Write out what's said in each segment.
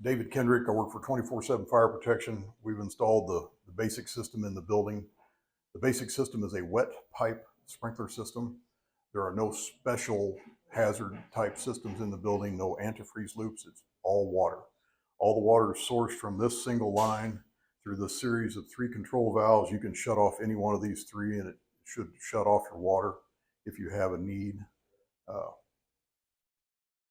David Kendrick. I work for 24/7 Fire Protection. We've installed the basic system in the building. The basic system is a wet pipe sprinkler system. There are no special hazard type systems in the building, no antifreeze loops. It's all water. All the water is sourced from this single line through the series of 3 control valves. You can shut off any one of these 3 and it should shut off your water if you have a need.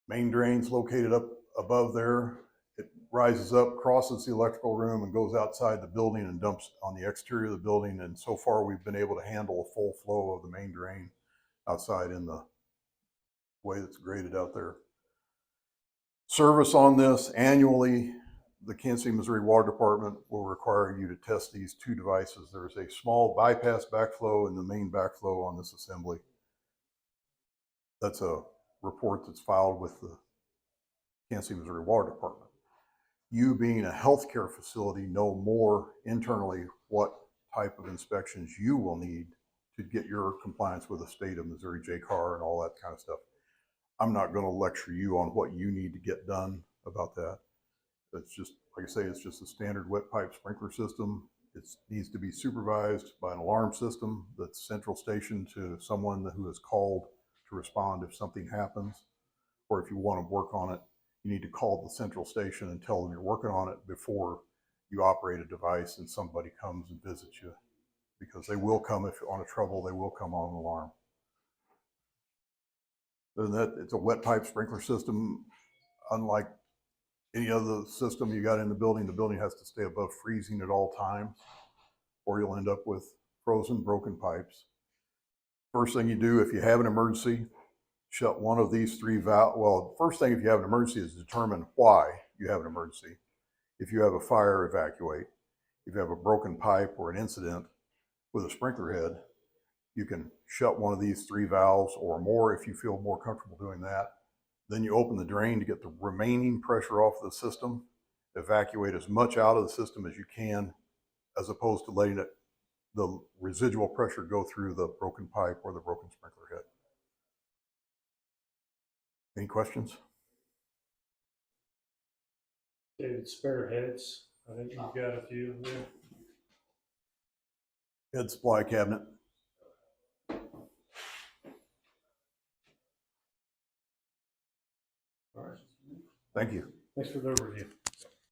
Main drain's located up above there. It rises up, crosses the electrical room, and goes outside the building and dumps on the exterior of the building. And so far, we've been able to handle a full flow of the main drain outside in the way that's graded out there. Service on this annually, the Kansas City, Missouri Water Department will require you to test these 2 devices. There's a small bypass backflow and the main backflow on this assembly. That's a report that's filed with the Kansas City, Missouri Water Department. You, being a healthcare facility, know more internally what type of inspections you will need to get your compliance with the state of Missouri JCAR and all that kind of stuff. I'm not going to lecture you on what you need to get done about that. It's just, like I say, it's just a standard wet pipe sprinkler system. It needs to be supervised by an alarm system that's central station to someone who is called to respond if something happens, or if you want to work on it, you need to call the central station and tell them you're working on it before you operate a device and somebody comes and visits you, because they will come if you're on a trouble, they will come on an alarm. Other than that, it's a wet pipe sprinkler system. Unlike any other system you got in the building has to stay above freezing at all times, or you'll end up with frozen, broken pipes. First thing you do if you have an emergency, shut one of these 3 valves. Well, first thing if you have an emergency is determine why you have an emergency. If you have a fire, evacuate. If you have a broken pipe or an incident with a sprinkler head, you can shut one of these 3 valves or more if you feel more comfortable doing that. Then you open the drain to get the remaining pressure off the system, evacuate as much out of the system as you can, as opposed to letting the residual pressure go through the broken pipe or the broken sprinkler head. Any questions? David, spare heads. I think you've got a few there. Head supply cabinet. All right. Thank you. Thanks for the overview.